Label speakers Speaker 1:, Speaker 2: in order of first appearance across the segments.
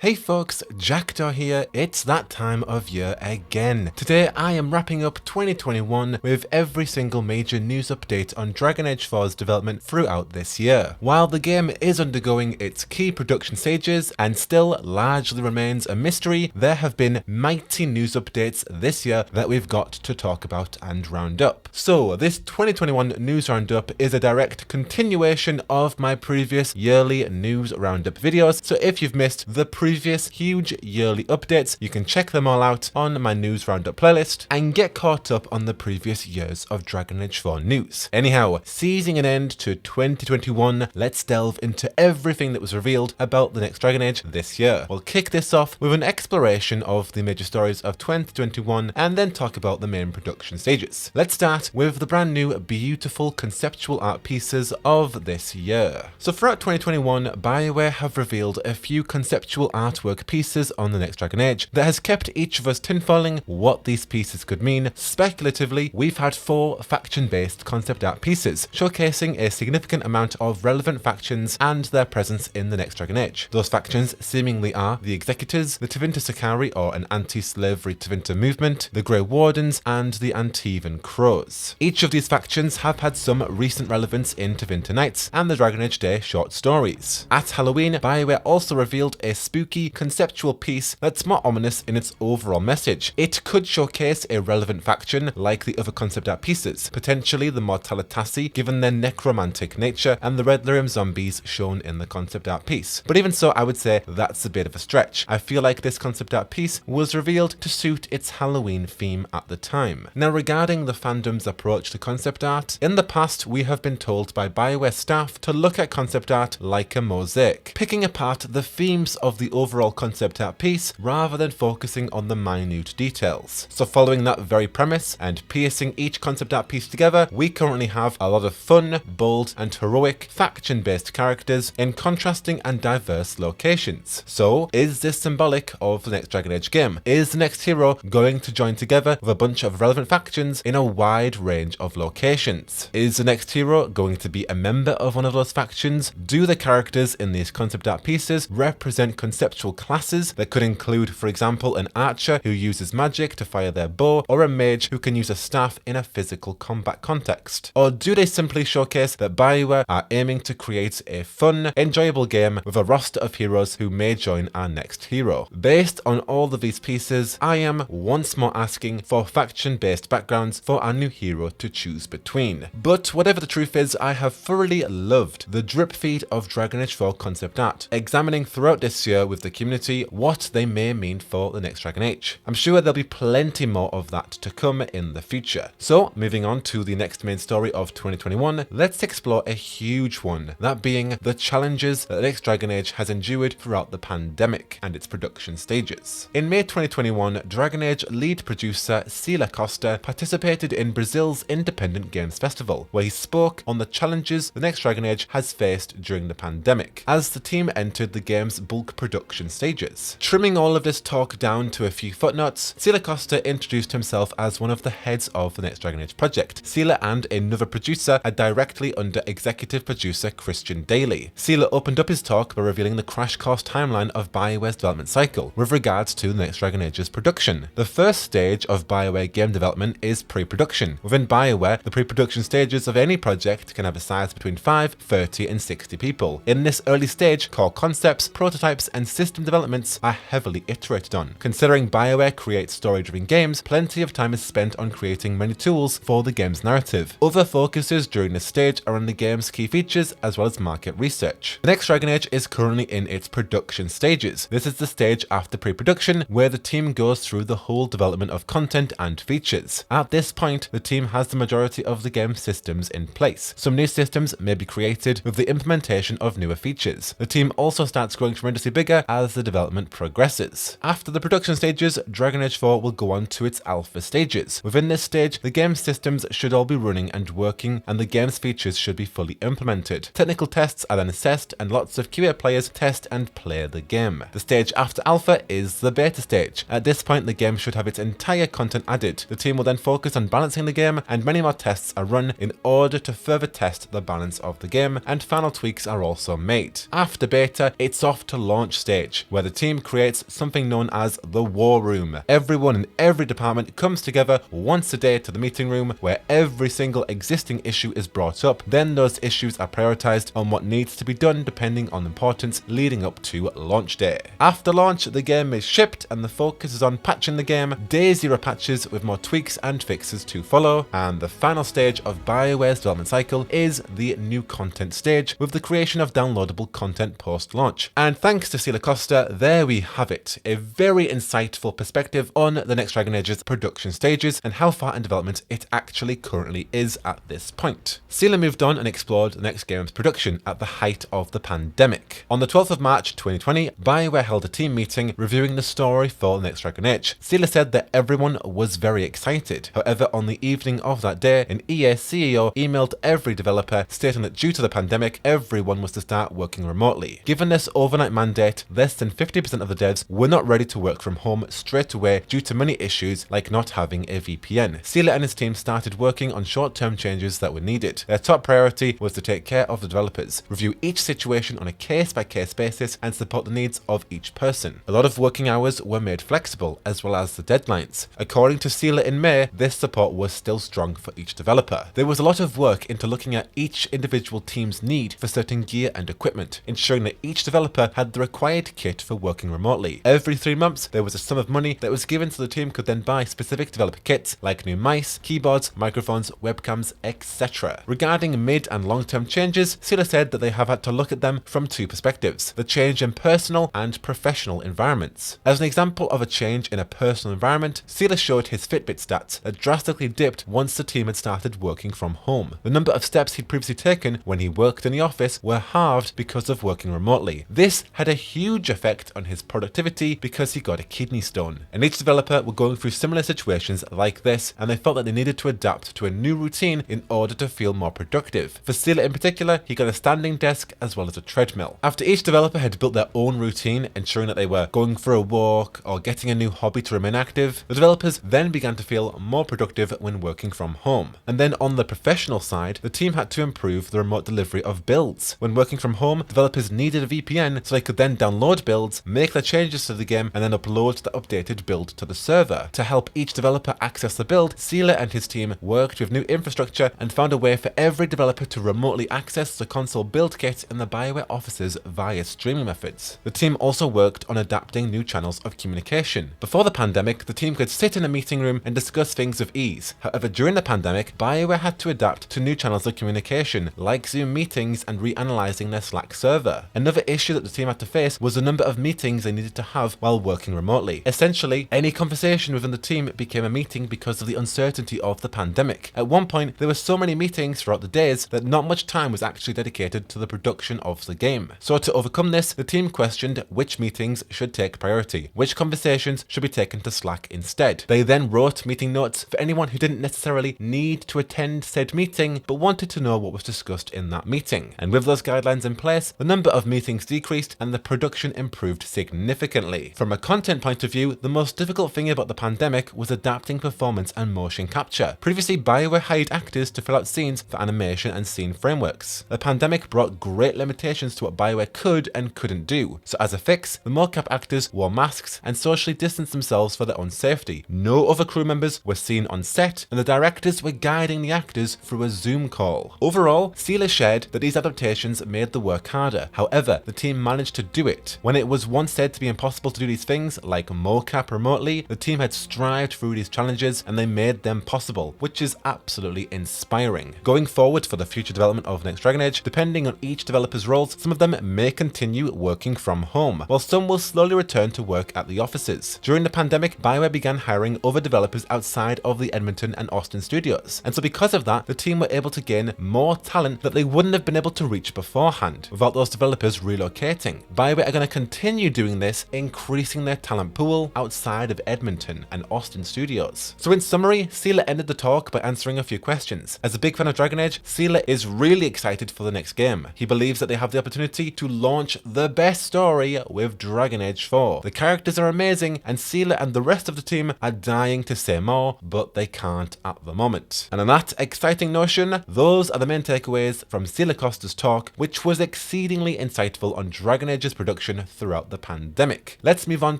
Speaker 1: Hey folks, Jackdaw here. It's that time of year again. Today I am wrapping up 2021 with every single major news update on Dragon Age 4's development throughout this year. While the game is undergoing its key production stages and still largely remains a mystery, there have been mighty news updates this year that we've got to talk about and round up. So this 2021 news roundup is a direct continuation of my previous yearly news roundup videos, so if you've missed the previous huge yearly updates, you can check them all out on my news roundup playlist and get caught up on the previous years of Dragon Age 4 news. Anyhow, seizing an end to 2021, let's delve into everything that was revealed about the next Dragon Age this year. We'll kick this off with an exploration of the major stories of 2021 and then talk about the main production stages. Let's start with the brand new beautiful conceptual art pieces of this year. So throughout 2021, BioWare have revealed a few conceptual artwork pieces on the next Dragon Age that has kept each of us tinfoiling what these pieces could mean. Speculatively, we've had 4 faction-based concept art pieces, showcasing a significant amount of relevant factions and their presence in the next Dragon Age. Those factions seemingly are the Executors, the Tevinter Sakari or an anti-slavery Tevinter movement, the Grey Wardens, and the Antivan Crows. Each of these factions have had some recent relevance in Tevinter Nights and the Dragon Age Day short stories. At Halloween, BioWare also revealed a spooky conceptual piece that's more ominous in its overall message. It could showcase a relevant faction like the other concept art pieces, potentially the Mortalitasi given their necromantic nature and the Red Lyrium zombies shown in the concept art piece. But even so, I would say that's a bit of a stretch. I feel like this concept art piece was revealed to suit its Halloween theme at the time. Now regarding the fandom's approach to concept art, in the past we have been told by BioWare staff to look at concept art like a mosaic, picking apart the themes of the overall concept art piece rather than focusing on the minute details. So following that very premise and piecing each concept art piece together, we currently have a lot of fun, bold and heroic faction-based characters in contrasting and diverse locations. So is this symbolic of the next Dragon Age game? Is the next hero going to join together with a bunch of relevant factions in a wide range of locations? Is the next hero going to be a member of one of those factions? Do the characters in these concept art pieces represent conceptual classes that could include, for example, an archer who uses magic to fire their bow, or a mage who can use a staff in a physical combat context? Or do they simply showcase that BioWare are aiming to create a fun, enjoyable game with a roster of heroes who may join our next hero? Based on all of these pieces, I am once more asking for faction-based backgrounds for our new hero to choose between. But whatever the truth is, I have thoroughly loved the drip feed of Dragon Age 4 concept art, examining throughout this year with the community what they may mean for the next Dragon Age. I'm sure there'll be plenty more of that to come in the future. So moving on to the next main story of 2021, let's explore a huge one, that being the challenges that the next Dragon Age has endured throughout the pandemic and its production stages. In May 2021, Dragon Age lead producer Sila Costa participated in Brazil's Independent Games Festival, where he spoke on the challenges the next Dragon Age has faced during the pandemic, as the team entered the game's bulk production stages. Trimming all of this talk down to a few footnotes, Sila Costa introduced himself as one of the heads of the next Dragon Age project. Sila and another producer are directly under executive producer Christian Daly. Sila opened up his talk by revealing the crash course timeline of BioWare's development cycle with regards to the next Dragon Age's production. The first stage of BioWare game development is pre-production. Within BioWare, the pre-production stages of any project can have a size between 5, 30 and 60 people. In this early stage, core concepts, prototypes and system developments are heavily iterated on. Considering BioWare creates story-driven games, plenty of time is spent on creating many tools for the game's narrative. Other focuses during this stage are on the game's key features as well as market research. The next Dragon Age is currently in its production stages. This is the stage after pre-production where the team goes through the whole development of content and features. At this point, the team has the majority of the game's systems in place. Some new systems may be created with the implementation of newer features. The team also starts growing tremendously bigger as the development progresses. After the production stages, Dragon Age 4 will go on to its alpha stages. Within this stage, the game's systems should all be running and working, and the game's features should be fully implemented. Technical tests are then assessed, and lots of QA players test and play the game. The stage after alpha is the beta stage. At this point, the game should have its entire content added. The team will then focus on balancing the game, and many more tests are run in order to further test the balance of the game, and final tweaks are also made. After beta, it's off to launch stage stage, where the team creates something known as the War Room. Everyone in every department comes together once a day to the meeting room, where every single existing issue is brought up. Then those issues are prioritized on what needs to be done depending on importance leading up to launch day. After launch, the game is shipped and the focus is on patching the game, day 0 patches with more tweaks and fixes to follow, and the final stage of BioWare's development cycle is the new content stage, with the creation of downloadable content post-launch. And thanks to Sila Costa, there we have it, a very insightful perspective on the next Dragon Age's production stages and how far in development it actually currently is at this point. Sila moved on and explored the next game's production at the height of the pandemic. On the 12th of March 2020, BioWare held a team meeting reviewing the story for the next Dragon Age. Sila said that everyone was very excited. However, on the evening of that day, an EA CEO emailed every developer stating that due to the pandemic, everyone was to start working remotely. Given this overnight mandate, less than 50% of the devs were not ready to work from home straight away due to many issues like not having a VPN. Sila and his team started working on short-term changes that were needed. Their top priority was to take care of the developers, review each situation on a case-by-case basis, and support the needs of each person. A lot of working hours were made flexible, as well as the deadlines. According to Sila in May, this support was still strong for each developer. There was a lot of work into looking at each individual team's need for certain gear and equipment, ensuring that each developer had the required kit for working remotely. Every 3 months, there was a sum of money that was given so the team could then buy specific developer kits like new mice, keyboards, microphones, webcams, etc. Regarding mid and long-term changes, Sila said that they have had to look at them from 2 perspectives: the change in personal and professional environments. As an example of a change in a personal environment, Sila showed his Fitbit stats that drastically dipped once the team had started working from home. The number of steps he'd previously taken when he worked in the office were halved because of working remotely. This had a huge effect on his productivity because he got a kidney stone. And each developer were going through similar situations like this, and they felt that they needed to adapt to a new routine in order to feel more productive. For Sila in particular, he got a standing desk as well as a treadmill. After each developer had built their own routine, ensuring that they were going for a walk or getting a new hobby to remain active, the developers then began to feel more productive when working from home. And then on the professional side, the team had to improve the remote delivery of builds. When working from home, developers needed a VPN so they could then download builds, make their changes to the game, and then upload the updated build to the server. To help each developer access the build, Sila and his team worked with new infrastructure and found a way for every developer to remotely access the console build kit in the BioWare offices via streaming methods. The team also worked on adapting new channels of communication. Before the pandemic, the team could sit in a meeting room and discuss things with ease. However, during the pandemic, BioWare had to adapt to new channels of communication, like Zoom meetings and reanalyzing their Slack server. Another issue that the team had to face was the number of meetings they needed to have while working remotely. Essentially, any conversation within the team became a meeting because of the uncertainty of the pandemic. At one point, there were so many meetings throughout the days that not much time was actually dedicated to the production of the game. So to overcome this, the team questioned which meetings should take priority, which conversations should be taken to Slack instead. They then wrote meeting notes for anyone who didn't necessarily need to attend said meeting but wanted to know what was discussed in that meeting. And with those guidelines in place, the number of meetings decreased and the production improved significantly. From a content point of view, the most difficult thing about the pandemic was adapting performance and motion capture. Previously, BioWare hired actors to fill out scenes for animation and scene frameworks. The pandemic brought great limitations to what BioWare could and couldn't do. So as a fix, the mocap actors wore masks and socially distanced themselves for their own safety. No other crew members were seen on set, and the directors were guiding the actors through a Zoom call. Overall, Sila shared that these adaptations made the work harder. However, the team managed to do it. When it was once said to be impossible to do these things, like mocap remotely, the team had strived through these challenges and they made them possible, which is absolutely inspiring. Going forward for the future development of Next Dragon Age, depending on each developer's roles, some of them may continue working from home, while some will slowly return to work at the offices. During the pandemic, BioWare began hiring other developers outside of the Edmonton and Austin studios, and so because of that, the team were able to gain more talent that they wouldn't have been able to reach beforehand without those developers relocating. BioWare are going to continue doing this, increasing their talent pool outside of Edmonton and Austin studios. So in summary, Sila ended the talk by answering a few questions. As a big fan of Dragon Age, Sila is really excited for the next game. He believes that they have the opportunity to launch the best story with Dragon Age 4. The characters are amazing, and Sila and the rest of the team are dying to say more, but they can't at the moment. And on that exciting notion, those are the main takeaways from Sila Costa's talk, which was exceedingly insightful on Dragon Age's production production throughout the pandemic. Let's move on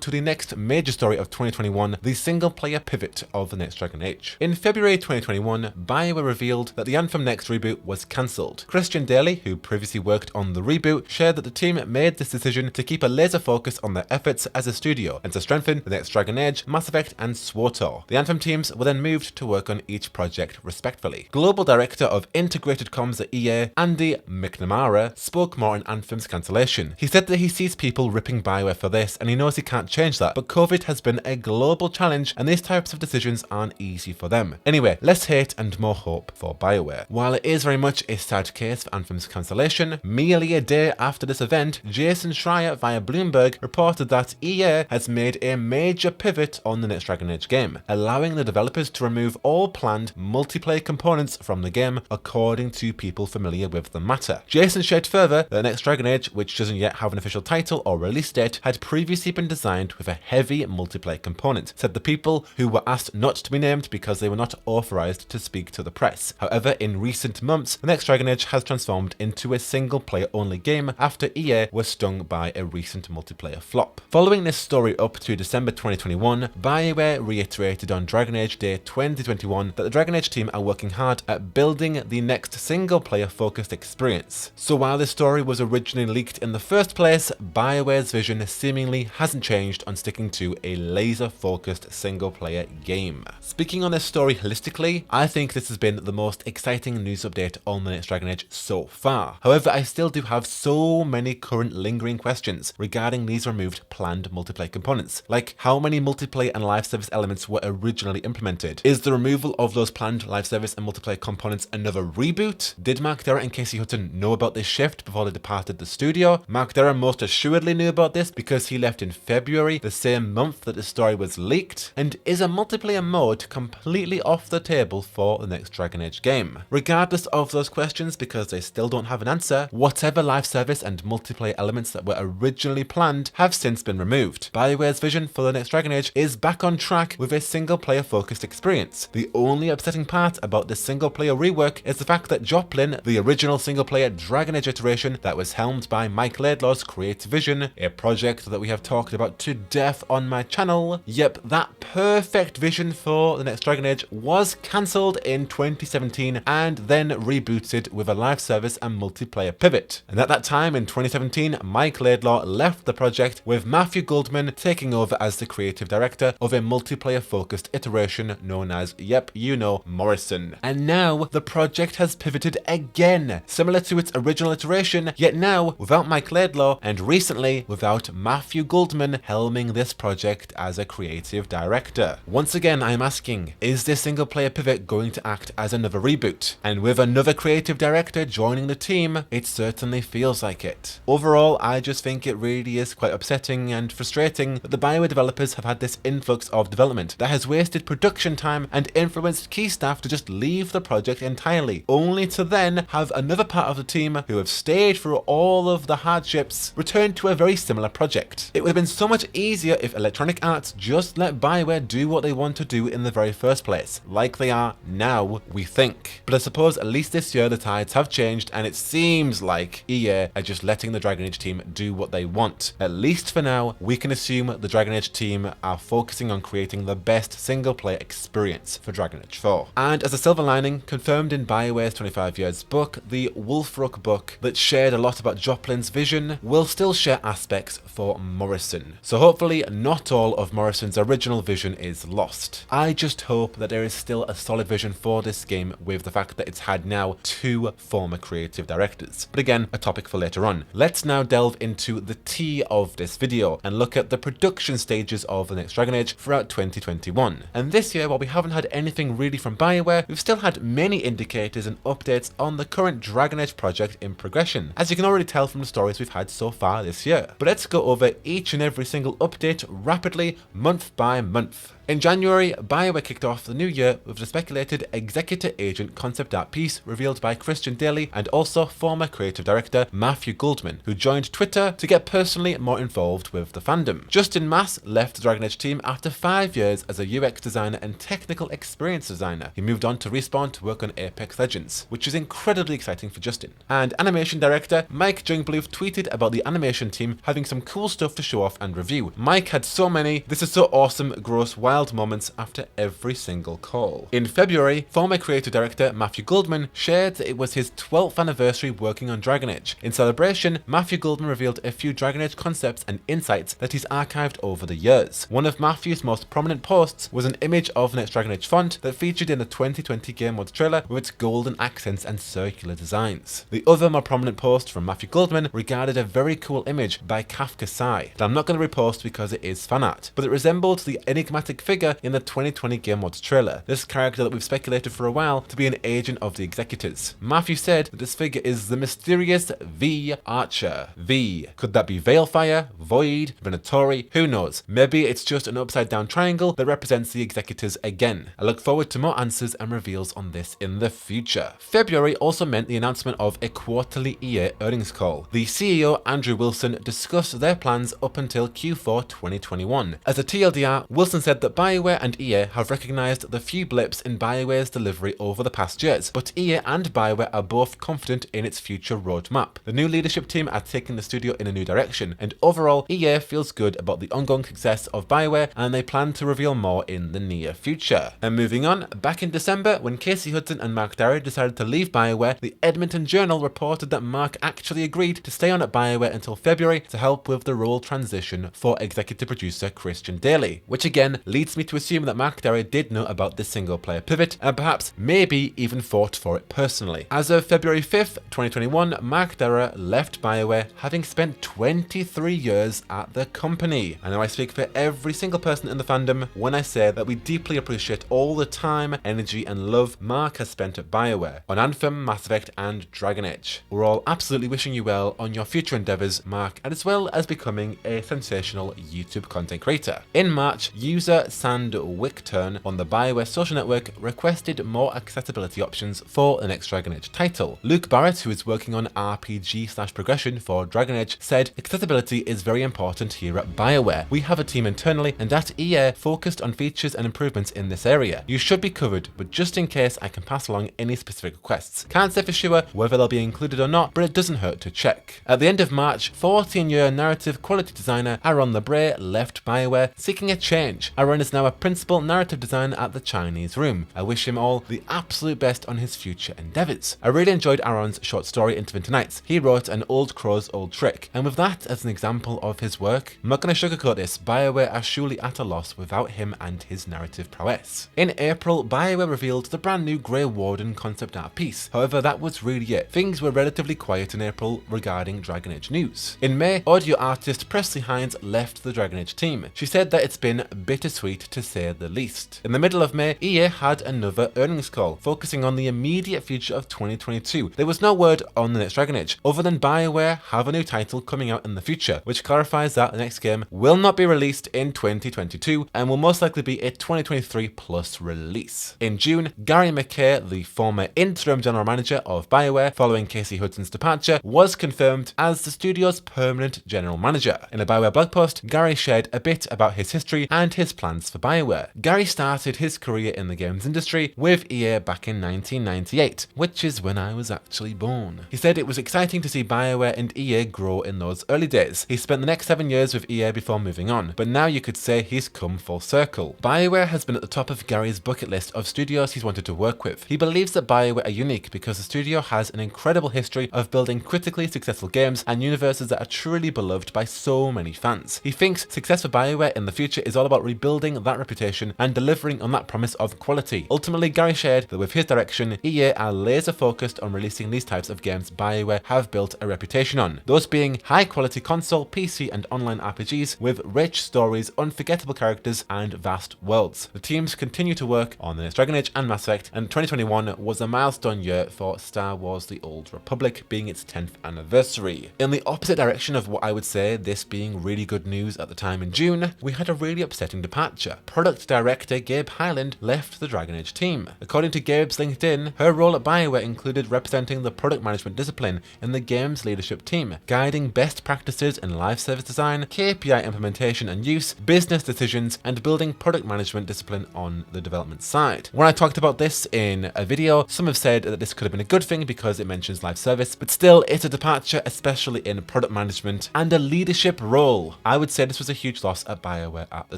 Speaker 1: to the next major story of 2021, the single-player pivot of the next Dragon Age. In February 2021, BioWare revealed that the Anthem Next reboot was cancelled. Christian Daly, who previously worked on the reboot, shared that the team made this decision to keep a laser focus on their efforts as a studio and to strengthen the next Dragon Age, Mass Effect and SWTOR. The Anthem teams were then moved to work on each project respectively. Global Director of Integrated Comms at EA, Andy McNamara, spoke more on Anthem's cancellation. He said that he sees people ripping BioWare for this and he knows he can't change that, but COVID has been a global challenge and these types of decisions aren't easy for them. Anyway, less hate and more hope for BioWare. While it is very much a sad case for Anthem's cancellation, merely a day after this event, Jason Schreier via Bloomberg reported that EA has made a major pivot on the next Dragon Age game, allowing the developers to remove all planned multiplayer components from the game, according to people familiar with the matter. Jason shared further that the next Dragon Age, which doesn't yet have an official title or release date, had previously been designed with a heavy multiplayer component, said the people who were asked not to be named because they were not authorized to speak to the press. However, in recent months, the next Dragon Age has transformed into a single player only game after EA was stung by a recent multiplayer flop. Following this story up to December 2021, BioWare reiterated on Dragon Age Day 2021 that the Dragon Age team are working hard at building the next single player focused experience. So while this story was originally leaked in the first place, BioWare's vision seemingly hasn't changed on sticking to a laser focused single player game. Speaking on this story holistically, I think this has been the most exciting news update on the next Dragon Age so far. However, I still do have so many current lingering questions regarding these removed planned multiplayer components, like how many multiplayer and live service elements were originally implemented? Is the removal of those planned live service and multiplayer components another reboot? Did Mark Derra and Casey Hutton know about this shift before they departed the studio? Mark Derra most assuredly knew about this because he left in February, the same month that the story was leaked. And is a multiplayer mode completely off the table for the next Dragon Age game? Regardless of those questions, because they still don't have an answer, whatever live service and multiplayer elements that were originally planned have since been removed. BioWare's vision for the next Dragon Age is back on track with a single player focused experience. The only upsetting part about this single player rework is the fact that Joplin, the original single player Dragon Age iteration that was helmed by Mike Laidlaw's creative vision, a project that we have talked about to death on my channel, yep, that perfect vision for the next Dragon Age was cancelled in 2017 and then rebooted with a live service and multiplayer pivot. And at that time in 2017, Mike Laidlaw left the project with Matthew Goldman taking over as the creative director of a multiplayer focused iteration known as, yep, you know, Morrison. And now the project has pivoted again, similar to its original iteration, yet now without Mike Laidlaw and recently without Matthew Goldman helming this project as a creative director. Once again, I'm asking, is this single player pivot going to act as another reboot? And with another creative director joining the team, it certainly feels like it. Overall, I just think it really is quite upsetting and frustrating that the BioWare developers have had this influx of development that has wasted production time and influenced key staff to just leave the project entirely, only to then have another part of the team who have stayed through all of the hardships return to a very similar project. It would have been so much easier if Electronic Arts just let BioWare do what they want to do in the very first place, like they are now, we think. But I suppose at least this year the tides have changed and it seems like EA are just letting the Dragon Age team do what they want. At least for now, we can assume the Dragon Age team are focusing on creating the best single player experience for Dragon Age 4. And as a silver lining, confirmed in BioWare's 25 years book, the Wolfrook book that shared a lot about Joplin's vision will still share aspects for Morrison. So hopefully not all of Morrison's original vision is lost. I just hope that there is still a solid vision for this game with the fact that it's had now 2 former creative directors. But again, a topic for later on. Let's now delve into the tea of this video and look at the production stages of the next Dragon Age throughout 2021. And this year, while we haven't had anything really from BioWare, we've still had many indicators and updates on the current Dragon Age project in progression, as you can already tell from the stories we've had so far this year. But let's go over each and every single update rapidly, month by month. In January, BioWare kicked off the new year with the speculated Executor Agent concept art piece revealed by Christian Daly and also former creative director Matthew Goldman, who joined Twitter to get personally more involved with the fandom. Justin Mass left the Dragon Age team after 5 years as a UX designer and technical experience designer. He moved on to Respawn to work on Apex Legends, which is incredibly exciting for Justin. And animation director Mike Jungbluth tweeted about the animation team having some cool stuff to show off and review. Mike had so many "this is so awesome, gross, wild" moments after every single call. In February, former creative director Matthew Goldman shared that it was his 12th anniversary working on Dragon Age. In celebration, Matthew Goldman revealed a few Dragon Age concepts and insights that he's archived over the years. One of Matthew's most prominent posts was an image of the next Dragon Age font that featured in the 2020 Game Awards trailer with its golden accents and circular designs. The other more prominent post from Matthew Goldman regarded a very cool image by Kafka Sai that I'm not going to repost because it is fan art, but it resembled the enigmatic figure in the 2020 Game Awards trailer, this character that we've speculated for a while to be an agent of the Executors. Matthew said that this figure is the mysterious V Archer. V. Could that be Veilfire, Void, Venatori? Who knows? Maybe it's just an upside down triangle that represents the Executors again. I look forward to more answers and reveals on this in the future. February also meant the announcement of a quarterly EA earnings call. The CEO Andrew Wilson discussed their plans up until Q4 2021. As a TLDR, Wilson said that BioWare and EA have recognised the few blips in BioWare's delivery over the past years, but EA and BioWare are both confident in its future roadmap. The new leadership team are taking the studio in a new direction, and overall EA feels good about the ongoing success of BioWare and they plan to reveal more in the near future. And moving on, back in December when Casey Hudson and Mark Darrow decided to leave BioWare, the Edmonton Journal reported that Mark actually agreed to stay on at BioWare until February to help with the role transition for executive producer Christian Daly, which again leads me to assume that Mark Darrow did know about this single player pivot and perhaps maybe even fought for it personally. As of February 5th, 2021, Mark Darrow left BioWare having spent 23 years at the company. I know I speak for every single person in the fandom when I say that we deeply appreciate all the time, energy and love Mark has spent at BioWare on Anthem, Mass Effect and Dragon Age. We're all absolutely wishing you well on your future endeavours, Mark, and as well as becoming a sensational YouTube content creator. In March, user Sand Wickturn on the BioWare social network requested more accessibility options for the next Dragon Age title. Luke Barrett, who is working on RPG/progression for Dragon Age, said accessibility is very important here at BioWare. We have a team internally and at EA focused on features and improvements in this area. You should be covered, but just in case I can pass along any specific requests. Can't say for sure whether they'll be included or not, but it doesn't hurt to check. At the end of March, 14-year narrative quality designer Aaron Lebray left BioWare seeking a change. Aaron is now a principal narrative designer at the Chinese Room. I wish him all the absolute best on his future endeavours. I really enjoyed Aaron's short story Into Winter Nights. He wrote An Old Crow's Old Trick, and with that as an example of his work, I'm not going to sugarcoat this, BioWare are surely at a loss without him and his narrative prowess. In April, BioWare revealed the brand new Grey Warden concept art piece. However, that was really it. Things were relatively quiet in April regarding Dragon Age news. In May, audio artist Presley Hines left the Dragon Age team. She said that it's been bittersweet to say the least. In the middle of May, EA had another earnings call, focusing on the immediate future of 2022. There was no word on the next Dragon Age, other than BioWare have a new title coming out in the future, which clarifies that the next game will not be released in 2022 and will most likely be a 2023 plus release. In June, Gary McKay, the former interim general manager of BioWare following Casey Hudson's departure, was confirmed as the studio's permanent general manager. In a BioWare blog post, Gary shared a bit about his history and his plans for BioWare. Gary started his career in the games industry with EA back in 1998, which is when I was actually born. He said it was exciting to see BioWare and EA grow in those early days. He spent the next 7 years with EA before moving on, but now you could say he's come full circle. BioWare has been at the top of Gary's bucket list of studios he's wanted to work with. He believes that BioWare are unique because the studio has an incredible history of building critically successful games and universes that are truly beloved by so many fans. He thinks success for BioWare in the future is all about rebuilding that reputation and delivering on that promise of quality. Ultimately, Gary shared that with his direction, EA are laser focused on releasing these types of games BioWare have built a reputation on, those being high quality console, PC and online RPGs with rich stories, unforgettable characters and vast worlds. The teams continue to work on the next Dragon Age and Mass Effect, and 2021 was a milestone year for Star Wars The Old Republic, being its 10th anniversary. In the opposite direction of what I would say this being really good news at the time in June, we had a really upsetting departure. departure. Product director Gabe Hyland left the Dragon Age team. According to Gabe's LinkedIn, her role at BioWare included representing the product management discipline in the game's leadership team, guiding best practices in live service design, KPI implementation and use, business decisions, and building product management discipline on the development side. When I talked about this in a video, some have said that this could have been a good thing because it mentions live service, but still it's a departure, especially in product management and a leadership role. I would say this was a huge loss at BioWare at the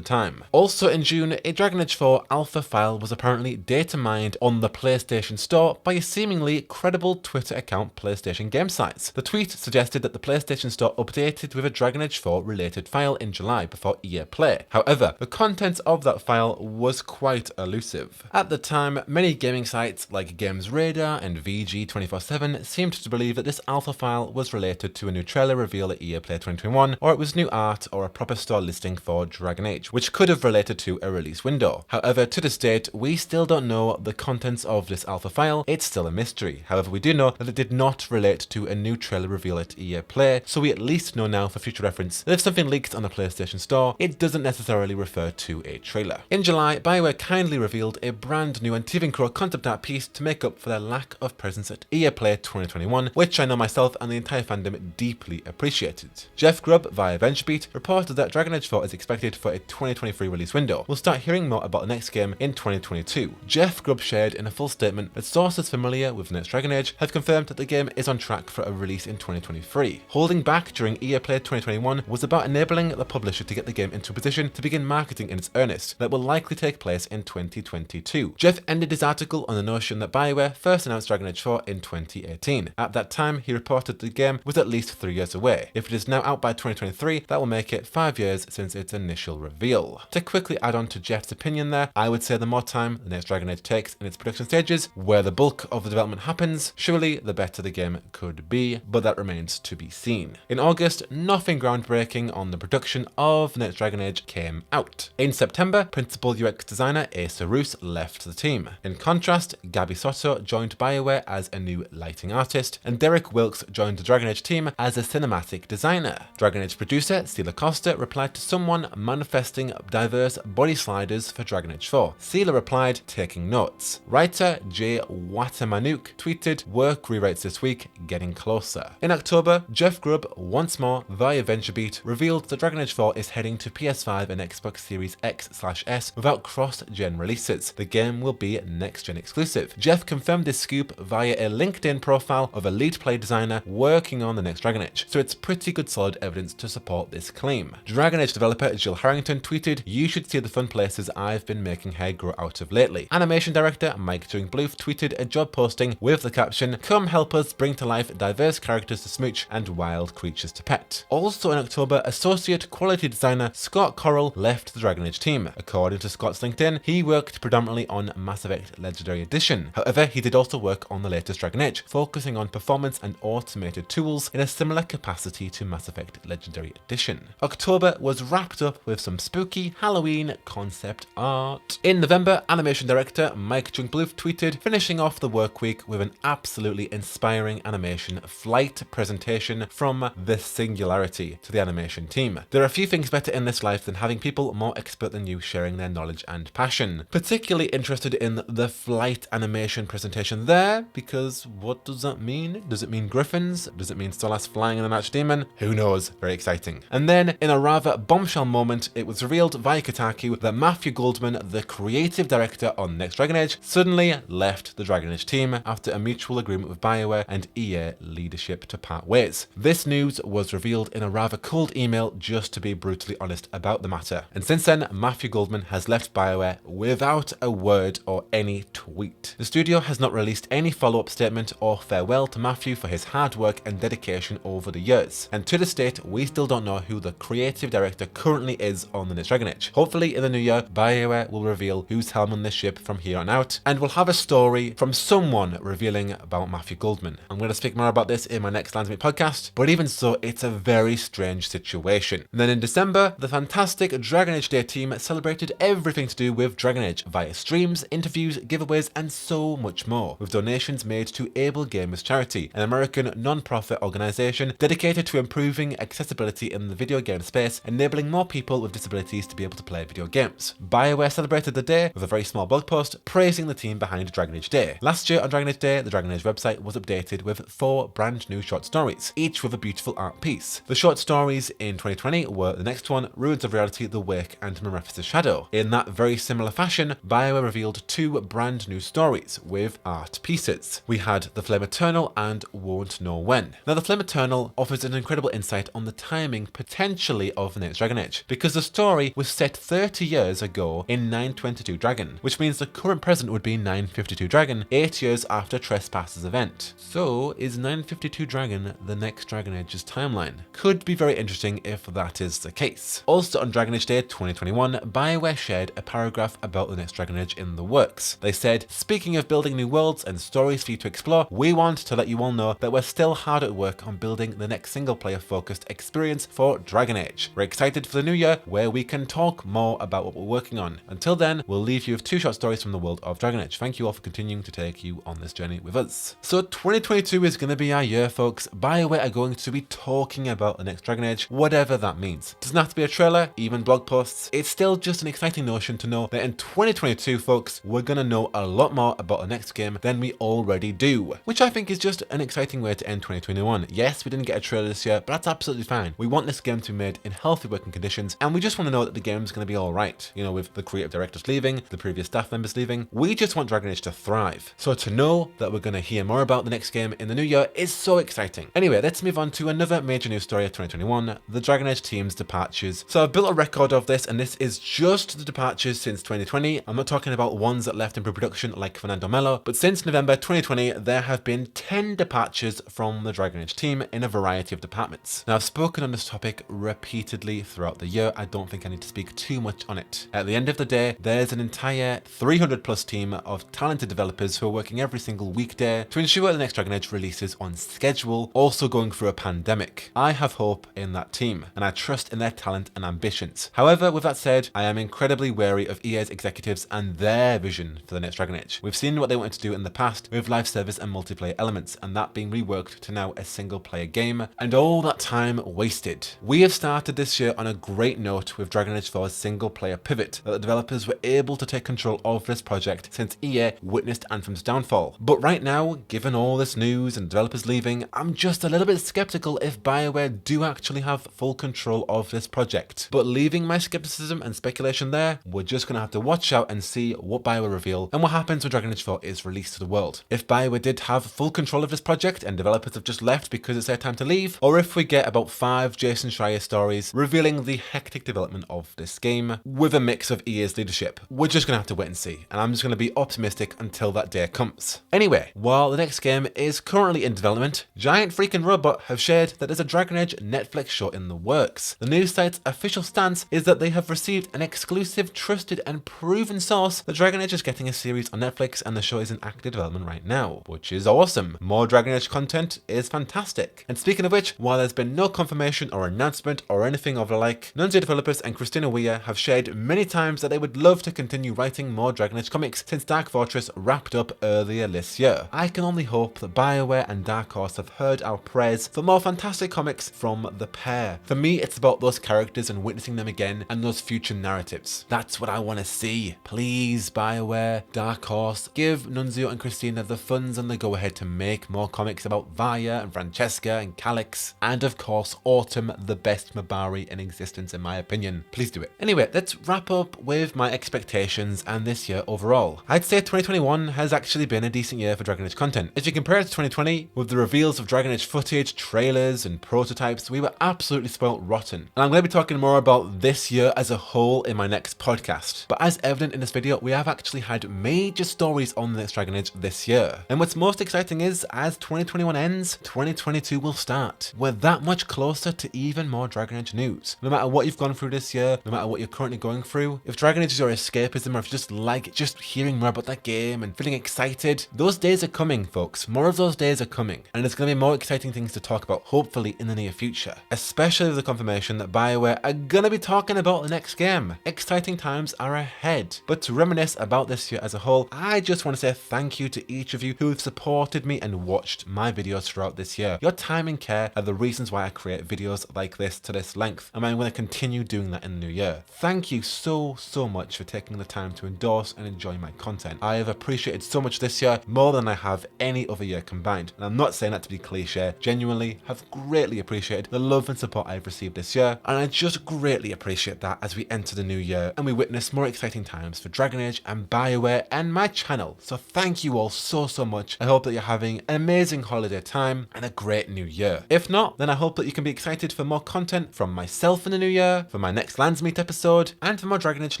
Speaker 1: time. Also in June, a Dragon Age 4 alpha file was apparently data mined on the PlayStation Store by a seemingly credible Twitter account, PlayStation Game Sites. The tweet suggested that the PlayStation Store updated with a Dragon Age 4 related file in July before EA Play. However, the contents of that file was quite elusive. At the time, many gaming sites like Games Radar and VG247 seemed to believe that this alpha file was related to a new trailer reveal at EA Play 2021, or it was new art or a proper store listing for Dragon Age, which could have related to a release window. However, to this date, we still don't know the contents of this alpha file. It's still a mystery. However, we do know that it did not relate to a new trailer reveal at EA Play, so we at least know now for future reference that if something leaks on the PlayStation Store, it doesn't necessarily refer to a trailer. In July, BioWare kindly revealed a brand new Antivan Crow concept art piece to make up for their lack of presence at EA Play 2021, which I know myself and the entire fandom deeply appreciated. Jeff Grubb via VentureBeat reported that Dragon Age 4 is expected for a 2023 release window. We'll start hearing more about the next game in 2022. Jeff Grubb shared in a full statement that sources familiar with the next Dragon Age have confirmed that the game is on track for a release in 2023. Holding back during EA Play 2021 was about enabling the publisher to get the game into a position to begin marketing in its earnest that will likely take place in 2022. Jeff ended his article on the notion that BioWare first announced Dragon Age 4 in 2018. At that time, he reported the game was at least 3 years away. If it is now out by 2023, that will make it 5 years since its initial reveal. To quickly add on to Jeff's opinion there, I would say the more time the next Dragon Age takes in its production stages, where the bulk of the development happens, surely the better the game could be, but that remains to be seen. In August, nothing groundbreaking on the production of the next Dragon Age came out. In September, principal UX designer Asa Roos left the team. In contrast, Gabby Soto joined BioWare as a new lighting artist, and Derek Wilkes joined the Dragon Age team as a cinematic designer. Dragon Age producer Sela Costa replied to someone manifesting diverse body sliders for Dragon Age 4. Sela replied, taking notes. Writer Jay Watamanuk tweeted, work rewrites this week, getting closer. In October, Jeff Grubb, once more via VentureBeat, revealed that Dragon Age 4 is heading to PS5 and Xbox Series X/S without cross-gen releases. The game will be next-gen exclusive. Jeff confirmed this scoop via a LinkedIn profile of a lead play designer working on the next Dragon Age, so it's pretty good solid evidence to support this claim. Dragon Age developer Jill Harrington tweeted, you should see the fun places I've been making hair grow out of lately. Animation director Mike Bluth tweeted a job posting with the caption, come help us bring to life diverse characters to smooch and wild creatures to pet. Also in October, associate quality designer Scott Correll left the Dragon Age team. According to Scott's LinkedIn, he worked predominantly on Mass Effect Legendary Edition. However, he did also work on the latest Dragon Age, focusing on performance and automated tools in a similar capacity to Mass Effect Legendary Edition. October was wrapped up with some spooky Halloween concept art. In November, animation director Mike Bluth tweeted, finishing off the work week with an absolutely inspiring animation flight presentation from The Singularity to the animation team. There are a few things better in this life than having people more expert than you sharing their knowledge and passion. Particularly interested in the flight animation presentation there, because what does that mean? Does it mean griffins? Does it mean Stolas flying in an archdemon? Who knows? Very exciting. And then, in a rather bombshell moment, it was revealed via Kotaku that Matthew Goldman, the creative director on Next Dragon Age, suddenly left the Dragon Age team after a mutual agreement with BioWare and EA leadership to part ways. This news was revealed in a rather cold email, just to be brutally honest about the matter. And since then, Matthew Goldman has left BioWare without a word or any tweet. The studio has not released any follow-up statement or farewell to Matthew for his hard work and dedication over the years. And to this date, we still don't know who the creative director currently is on the next Dragon Age. Hopefully in the new year, BioWare will reveal who's helming this ship from here on out, and we'll have a story from someone revealing about Matthew Goldman. I'm going to speak more about this in my next Landsmeet podcast, but even so, it's a very strange situation. And then in December, the fantastic Dragon Age Day team celebrated everything to do with Dragon Age via streams, interviews, giveaways, and so much more, with donations made to Able Gamers Charity, an American non-profit organization dedicated to improving accessibility in the video game space, enabling more people with disabilities to be able to play video games. BioWare celebrated the day with a very small blog post praising the team behind Dragon Age Day. Last year on Dragon Age Day, the Dragon Age website was updated with 4 brand new short stories, each with a beautiful art piece. The short stories in 2020 were the next one, Ruins of Reality, The Wake, and Mephist's Shadow. In that very similar fashion, BioWare revealed 2 brand new stories with art pieces. We had The Flame Eternal and Won't Know When. Now, The Flame Eternal offers an incredible insight on the timing potentially of the next Dragon Age, because the story was set 30 years ago in 922 Dragon, which means the current present would be 952 Dragon, 8 years after Trespass's event. So, is 952 Dragon the next Dragon Age's timeline? Could be very interesting if that is the case. Also on Dragon Age Day 2021, BioWare shared a paragraph about the next Dragon Age in the works. They said, "Speaking of building new worlds and stories for you to explore, we want to let you all know that we're still hard at work on building the next single-player focused experience for Dragon Age. We're excited for the new year where we can talk more about what we're working on. Until then, we'll leave you with 2 short stories from the world of Dragon Age. Thank you all for continuing to take you on this journey with us." So 2022 is going to be our year, folks. BioWare are going to be talking about the next Dragon Age, whatever that means. Doesn't have to be a trailer, even blog posts. It's still just an exciting notion to know that in 2022, folks, we're going to know a lot more about the next game than we already do, which I think is just an exciting way to end 2021. Yes, we didn't get a trailer this year, but that's absolutely fine. We want this game to be made in healthy working conditions, and we just want to know that the game's going to be alright. You know, with the creative directors leaving, the previous staff members leaving, we just want Dragon Age to thrive. So to know that we're going to hear more about the next game in the new year is so exciting. Anyway, let's move on to another major news story of 2021, the Dragon Age team's departures. So I've built a record of this, and this is just the departures since 2020. I'm not talking about ones that left in pre-production like Fernando Melo, but since November 2020, there have been 10 departures from the Dragon Age team in a variety of departments. Now, I've spoken on this topic repeatedly throughout the year. I don't think I need to speak too much on it. At the end of the day, there's an entire 300+ team of talented developers who are working every single weekday to ensure the next Dragon Age releases on schedule, also going through a pandemic. I have hope in that team, and I trust in their talent and ambitions. However, with that said, I am incredibly wary of EA's executives and their vision for the next Dragon Age. We've seen what they wanted to do in the past with live service and multiplayer elements, and that being reworked to now a single player game, and all that time wasted. We have started this year on a great note with Dragon Age 4's single player pivot, that the developers were able to take control of this project since EA witnessed Anthem's downfall. But right now, given all this news and developers leaving, I'm just a little bit skeptical if BioWare do actually have full control of this project. But leaving my skepticism and speculation there, we're just going to have to watch out and see what BioWare reveal and what happens when Dragon Age 4 is released to the world. If BioWare did have full control of this project and developers have just left because it's their time to leave, or if we get about 5 Jason Schreier stories revealing the hectic development of this game with a mix of EA's leadership. We're just going to have to wait and see, and I'm just going to be optimistic until that day comes. Anyway, while the next game is currently in development, Giant Freaking Robot have shared that there's a Dragon Age Netflix show in the works. The news site's official stance is that they have received an exclusive, trusted and proven source that Dragon Age is getting a series on Netflix, and the show is in active development right now, which is awesome. More Dragon Age content is fantastic. And speaking of which, while there's been no confirmation or announcement or anything of the like, Nunzio developers and Christina Weir have shared many times that they would love to continue writing more Dragon Age comics since Dark Fortress wrapped up earlier this year. I can only hope that BioWare and Dark Horse have heard our prayers for more fantastic comics from the pair. For me, it's about those characters and witnessing them again and those future narratives. That's what I want to see. Please, BioWare, Dark Horse, give Nunzio and Christina the funds and the go-ahead to make more comics about Vaya and Francesca and Calix, and of course Autumn, the best Mabari in existence in my opinion. Please do it. Anyway, let's wrap up with my expectations and this year overall. I'd say 2021 has actually been a decent year for Dragon Age content. If you compare it to 2020, with the reveals of Dragon Age footage, trailers and prototypes, we were absolutely spoilt rotten. And I'm going to be talking more about this year as a whole in my next podcast. But as evident in this video, we have actually had major stories on the next Dragon Age this year. And what's most exciting is, as 2021 ends, 2022 will start. We're that much closer to even more Dragon Age news. No matter what you've gone through this year, no matter what you're currently going through, if Dragon Age is your escapism, or if you just like just hearing more about that game and feeling excited, those days are coming, folks. More of those days are coming. And there's going to be more exciting things to talk about, hopefully in the near future. Especially with the confirmation that BioWare are going to be talking about the next game. Exciting times are ahead. But to reminisce about this year as a whole, I just want to say thank you to each of you who have supported me and watched my videos throughout this year. Your time and care are the reasons why I create videos like this to this length, and I'm going to continue doing that in the new year. year. Thank you so much for taking the time to endorse and enjoy my content. I have appreciated so much this year, more than I have any other year combined. And I'm not saying that to be cliche, genuinely have greatly appreciated the love and support I've received this year, and I just greatly appreciate that as we enter the new year and we witness more exciting times for Dragon Age and BioWare and my channel. So thank you all so much. I hope that you're having an amazing holiday time and a great new year. If not, then I hope that you can be excited for more content from myself in the new year, for my next Landsmeet episode, and for more Dragon Age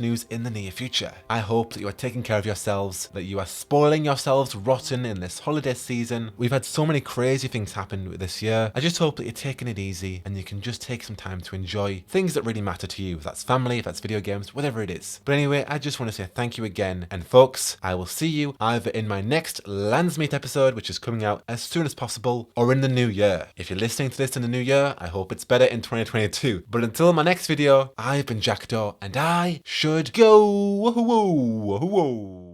Speaker 1: news in the near future. I hope that you are taking care of yourselves, that you are spoiling yourselves rotten in this holiday season. We've had so many crazy things happen this year. I just hope that you're taking it easy and you can just take some time to enjoy things that really matter to you. If that's family, if that's video games, whatever it is. But anyway, I just want to say thank you again. And folks, I will see you either in my next Landsmeet episode, which is coming out as soon as possible, or in the new year. If you're listening to this in the new year, I hope it's better in 2022. But until my next video, I've been Jackdaw and I should go. Whoa.